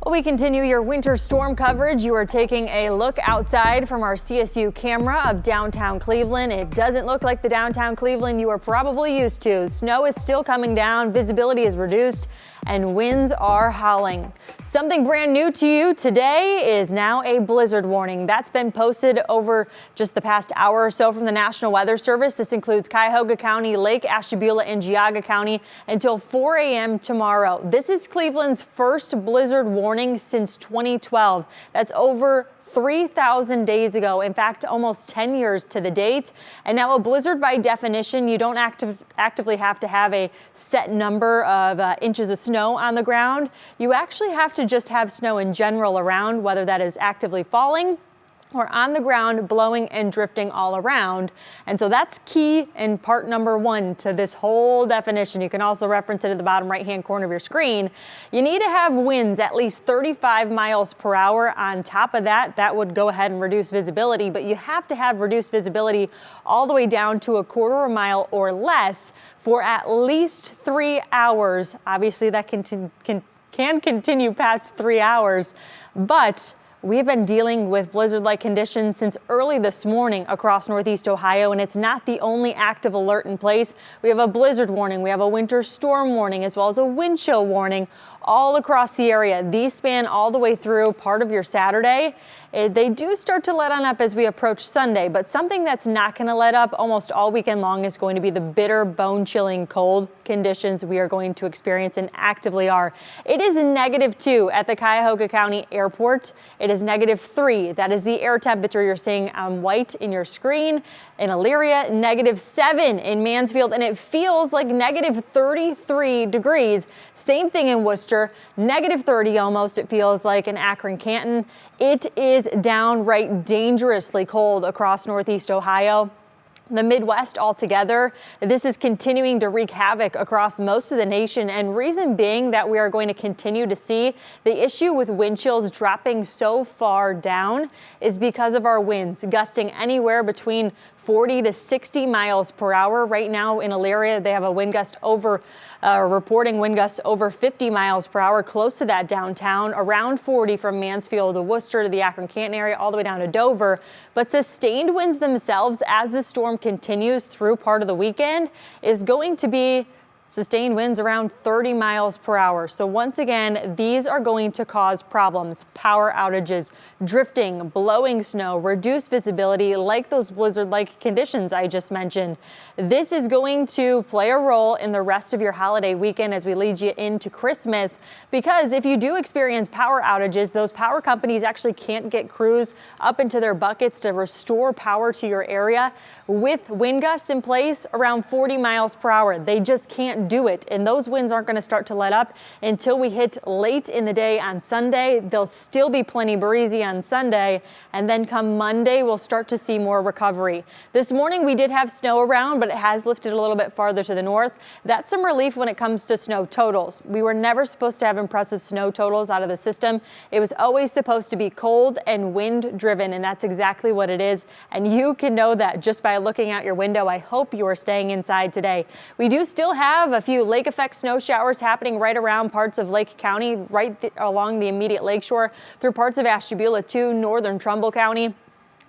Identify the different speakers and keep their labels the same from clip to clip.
Speaker 1: Well, we continue your winter storm coverage. You are taking a look outside from our CSU camera of downtown Cleveland. It doesn't look like the downtown Cleveland you are probably used to. Snow is still coming down, visibility is reduced, and winds are howling. Something brand new to you today is now a blizzard warning. That's been posted over just the past hour or so from the National Weather Service. This includes Cuyahoga County, Lake Ashtabula, and Geauga County until 4 a.m. tomorrow. This is Cleveland's first blizzard warning since 2012. That's over 3,000 days ago. In fact, almost 10 years to the date. And now a blizzard, by definition, you don't actively have to have a set number of inches of snow on the ground. You actually have to just have snow in general around, whether that is actively falling or on the ground, blowing and drifting all around. And so that's key and part number one to this whole definition. You can also reference it at the bottom right-hand corner of your screen. You need to have winds at least 35 miles per hour. On top of that, that would go ahead and reduce visibility, but you have to have reduced visibility all the way down to a quarter of a mile or less for at least 3 hours. Obviously, that can continue past 3 hours, but we've been dealing with blizzard-like conditions since early this morning across Northeast Ohio, and it's not the only active alert in place. We have a blizzard warning, we have a winter storm warning, as well as a wind chill warning all across the area. These span all the way through part of your Saturday. They do start to let on up as we approach Sunday, but something that's not going to let up almost all weekend long is going to be the bitter, bone-chilling cold conditions we are going to experience and actively are. It is -2 at the Cuyahoga County Airport. It is -3. That is the air temperature you're seeing on white in your screen. In Elyria, -7 in Mansfield, and it feels like -33 degrees. Same thing in Worcester, -30 almost, it feels like in Akron, Canton. It is downright dangerously cold across Northeast Ohio. The Midwest altogether, this is continuing to wreak havoc across most of the nation, and reason being that we are going to continue to see the issue with wind chills dropping so far down is because of our winds gusting anywhere between 40 to 60 miles per hour. Right now in Elyria, they have a wind gust reporting wind gusts over 50 miles per hour, close to that downtown, around 40 from Mansfield to Worcester to the Akron Canton area, all the way down to Dover. But sustained winds themselves, as the storm continues through part of the weekend, is going to be sustained winds around 30 miles per hour. So once again, these are going to cause problems, power outages, drifting, blowing snow, reduced visibility, like those blizzard-like conditions I just mentioned. This is going to play a role in the rest of your holiday weekend as we lead you into Christmas, because if you do experience power outages, those power companies actually can't get crews up into their buckets to restore power to your area with wind gusts in place around 40 miles per hour. They just can't do it, and those winds aren't going to start to let up until we hit late in the day on Sunday. They'll still be plenty breezy on Sunday, and then come Monday we'll start to see more recovery. This morning we did have snow around, but it has lifted a little bit farther to the north. That's some relief when it comes to snow totals. We were never supposed to have impressive snow totals out of the system. It was always supposed to be cold and wind driven, and that's exactly what it is, and you can know that just by looking out your window. I hope you are staying inside today. We do still have a few lake effect snow showers happening right around parts of Lake County, along the immediate lakeshore, through parts of Ashtabula to northern Trumbull County.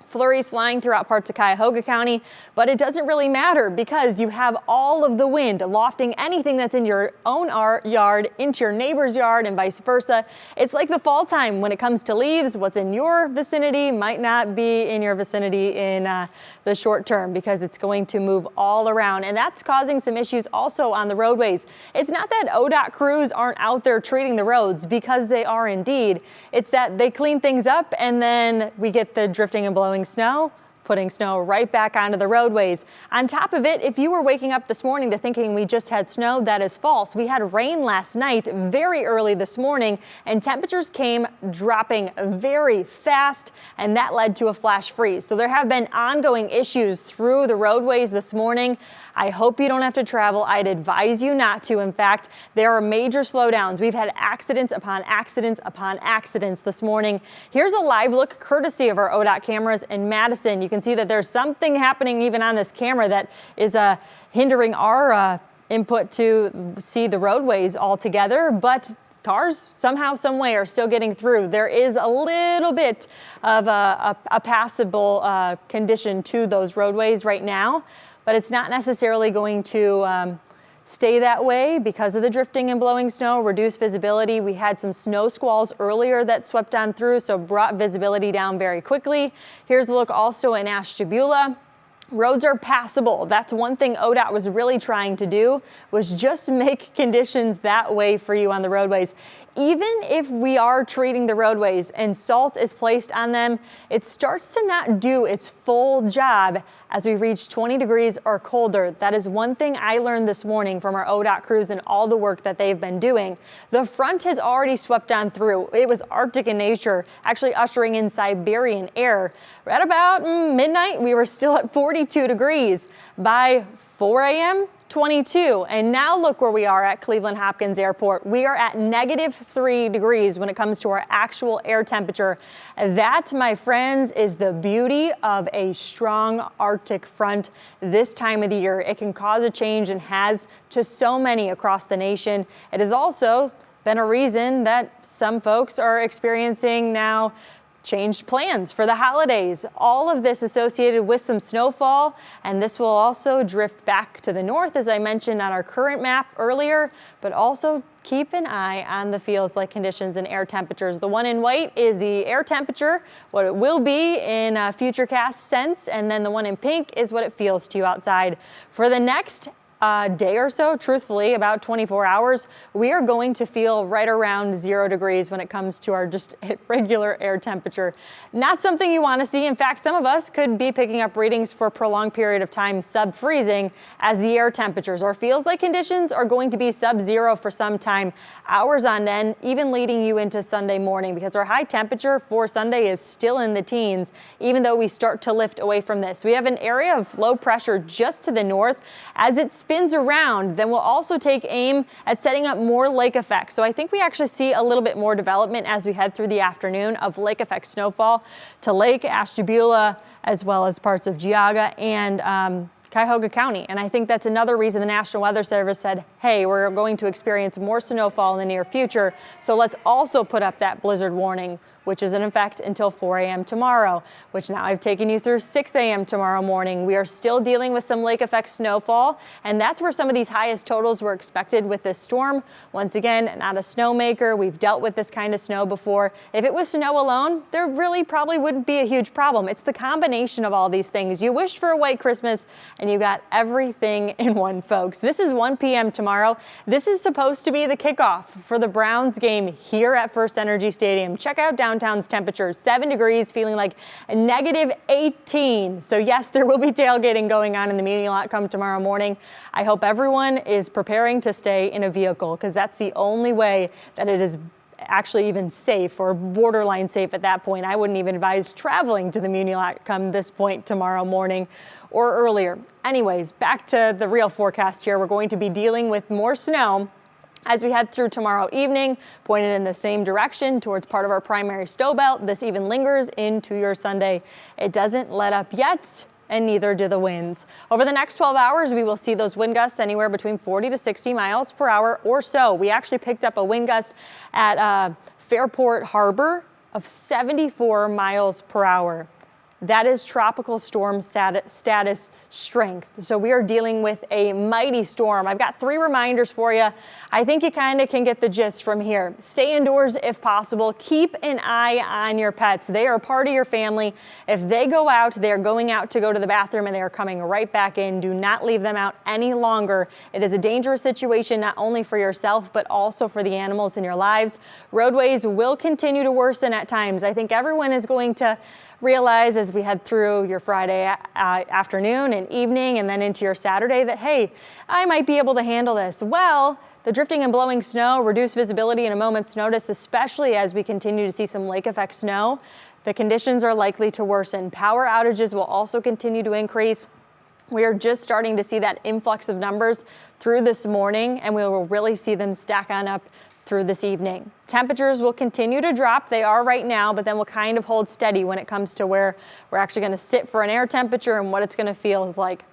Speaker 1: Flurries flying throughout parts of Cuyahoga County, but it doesn't really matter because you have all of the wind lofting anything that's in your own yard into your neighbor's yard and vice versa. It's like the fall time when it comes to leaves. What's in your vicinity might not be in your vicinity in the short term because it's going to move all around, and that's causing some issues also on the roadways. It's not that ODOT crews aren't out there treating the roads, because they are indeed. It's that they clean things up and then we get the drifting and blowing snow, putting snow right back onto the roadways. On top of it, if you were waking up this morning to thinking we just had snow, that is false. We had rain last night very early this morning, and temperatures came dropping very fast, and that led to a flash freeze. So there have been ongoing issues through the roadways this morning. I hope you don't have to travel. I'd advise you not to. In fact, there are major slowdowns. We've had accidents upon accidents upon accidents this morning. Here's a live look courtesy of our ODOT cameras in Madison. You can see that there's something happening even on this camera that is hindering our input to see the roadways altogether, but cars somehow, some way are still getting through. There is a little bit of a passable condition to those roadways right now, but it's not necessarily going to stay that way because of the drifting and blowing snow, reduced visibility. We had some snow squalls earlier that swept on through, so brought visibility down very quickly. Here's a look also in Ashtabula. Roads are passable. That's one thing ODOT was really trying to do, was just make conditions that way for you on the roadways. Even if we are treating the roadways and salt is placed on them, it starts to not do its full job as we reach 20 degrees or colder. That is one thing I learned this morning from our ODOT crews and all the work that they've been doing. The front has already swept on through. It was Arctic in nature, actually ushering in Siberian air. At about midnight, we were still at 42 degrees. By 4 a.m., 22. And now look where we are at Cleveland Hopkins Airport. We are at -3 degrees when it comes to our actual air temperature. That, my friends, is the beauty of a strong Arctic front this time of the year. It can cause a change and has to so many across the nation. It has also been a reason that some folks are experiencing now changed plans for the holidays. All of this associated with some snowfall, and this will also drift back to the north, as I mentioned on our current map earlier, but also keep an eye on the feels-like conditions and air temperatures. The one in white is the air temperature, what it will be in Futurecast sense, and then the one in pink is what it feels to you outside. For the next day or so, truthfully, about 24 hours, we are going to feel right around 0 degrees when it comes to our just regular air temperature. Not something you want to see. In fact, some of us could be picking up readings for a prolonged period of time sub-freezing as the air temperatures or feels like conditions are going to be sub-zero for some time, hours on end, even leading you into Sunday morning, because our high temperature for Sunday is still in the teens, even though we start to lift away from this. We have an area of low pressure just to the north. As it spins around, then we'll also take aim at setting up more lake effects. So I think we actually see a little bit more development as we head through the afternoon of lake effect snowfall to Lake Ashtabula, as well as parts of Geauga and Cuyahoga County. And I think that's another reason the National Weather Service said, hey, we're going to experience more snowfall in the near future, so let's also put up that blizzard warning, which is in effect until 4 a.m. tomorrow, which now I've taken you through 6 a.m. tomorrow morning. We are still dealing with some lake effect snowfall, and that's where some of these highest totals were expected with this storm. Once again, not a snowmaker. We've dealt with this kind of snow before. If it was snow alone, there really probably wouldn't be a huge problem. It's the combination of all these things. You wished for a white Christmas, and you got everything in one, folks. This is 1 p.m. tomorrow. This is supposed to be the kickoff for the Browns game here at First Energy Stadium. Check out downtown's temperature, 7 degrees, feeling like a -18. So yes, there will be tailgating going on in the Muni Lot come tomorrow morning. I hope everyone is preparing to stay in a vehicle, because that's the only way that it is actually even safe or borderline safe at that point. I wouldn't even advise traveling to the Muni Lot come this point tomorrow morning or earlier. Anyways, back to the real forecast here. We're going to be dealing with more snow as we head through tomorrow evening, pointed in the same direction towards part of our primary snow belt. This even lingers into your Sunday. It doesn't let up yet, and neither do the winds. Over the next 12 hours, we will see those wind gusts anywhere between 40 to 60 miles per hour or so. We actually picked up a wind gust at Fairport Harbor of 74 miles per hour. That is tropical storm status strength. So we are dealing with a mighty storm. I've got 3 reminders for you. I think you kind of can get the gist from here. Stay indoors if possible. Keep an eye on your pets. They are part of your family. If they go out, they are going out to go to the bathroom and they are coming right back in. Do not leave them out any longer. It is a dangerous situation, not only for yourself, but also for the animals in your lives. Roadways will continue to worsen at times. I think everyone is going to realize as we head through your Friday afternoon and evening and then into your Saturday that, hey, I might be able to handle this. Well, the drifting and blowing snow, reduced visibility in a moment's notice, especially as we continue to see some lake effect snow, the conditions are likely to worsen. Power outages will also continue to increase. We are just starting to see that influx of numbers through this morning, and we will really see them stack on up through this evening. Temperatures will continue to drop. They are right now, but then we'll kind of hold steady when it comes to where we're actually going to sit for an air temperature and what it's going to feel like.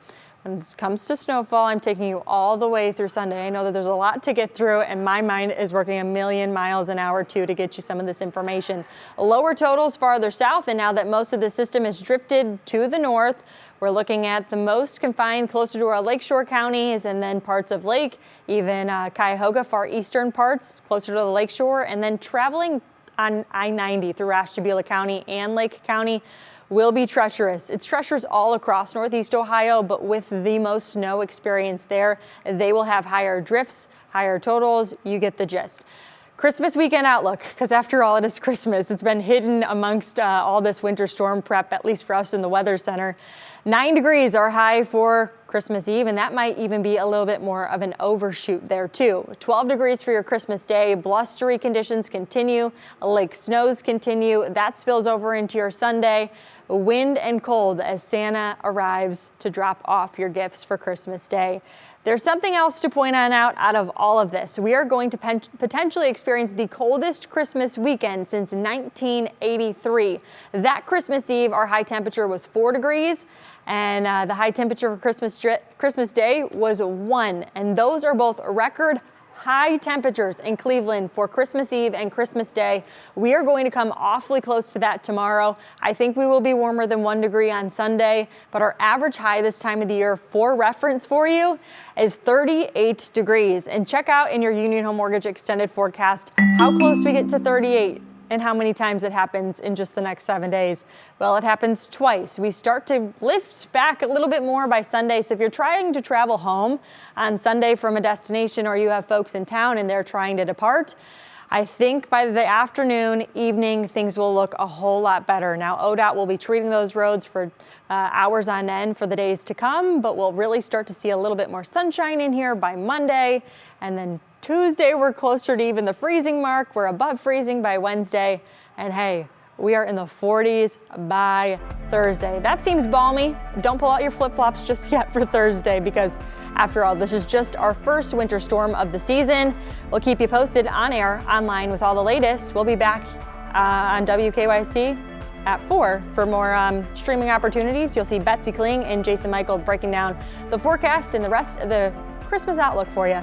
Speaker 1: When it comes to snowfall, I'm taking you all the way through Sunday. I know that there's a lot to get through, and my mind is working a million miles an hour too to get you some of this information. Lower totals farther south, and now that most of the system has drifted to the north, we're looking at the most confined closer to our lakeshore counties and then parts of Lake, even Cuyahoga, far eastern parts closer to the lakeshore, and then traveling on I-90 through Ashtabula County and Lake County will be treacherous. It's treacherous all across Northeast Ohio, but with the most snow experience there, they will have higher drifts, higher totals. You get the gist. Christmas weekend outlook, because after all, it is Christmas. It's been hidden amongst all this winter storm prep, at least for us in the Weather Center. 9 degrees are high for Christmas Eve, and that might even be a little bit more of an overshoot there too. 12 degrees for your Christmas Day. Blustery conditions continue. Lake snows continue. That spills over into your Sunday. Wind and cold as Santa arrives to drop off your gifts for Christmas Day. There's something else to point out of all of this. We are going to potentially experience the coldest Christmas weekend since 1983. That Christmas Eve, our high temperature was 4 degrees, and the high temperature for Christmas Day was 1. And those are both record high temperatures in Cleveland for Christmas Eve and Christmas Day. We are going to come awfully close to that tomorrow. I think we will be warmer than 1 degree on Sunday, but our average high this time of the year, for reference for you, is 38 degrees. And check out in your Union Home Mortgage extended forecast how close we get to 38 and how many times it happens in just the next 7 days. Well, it happens twice. We start to lift back a little bit more by Sunday. So if you're trying to travel home on Sunday from a destination, or you have folks in town and they're trying to depart, I think by the afternoon, evening, things will look a whole lot better. Now, ODOT will be treating those roads for hours on end for the days to come, but we'll really start to see a little bit more sunshine in here by Monday. And then Tuesday, we're closer to even the freezing mark. We're above freezing by Wednesday. And hey, we are in the 40s by Thursday. That seems balmy. Don't pull out your flip-flops just yet for Thursday, because after all, this is just our first winter storm of the season. We'll keep you posted on air, online with all the latest. We'll be back on WKYC at 4 for more streaming opportunities. You'll see Betsy Kling and Jason Michael breaking down the forecast and the rest of the Christmas outlook for you.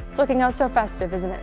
Speaker 1: It's looking oh so festive, isn't it?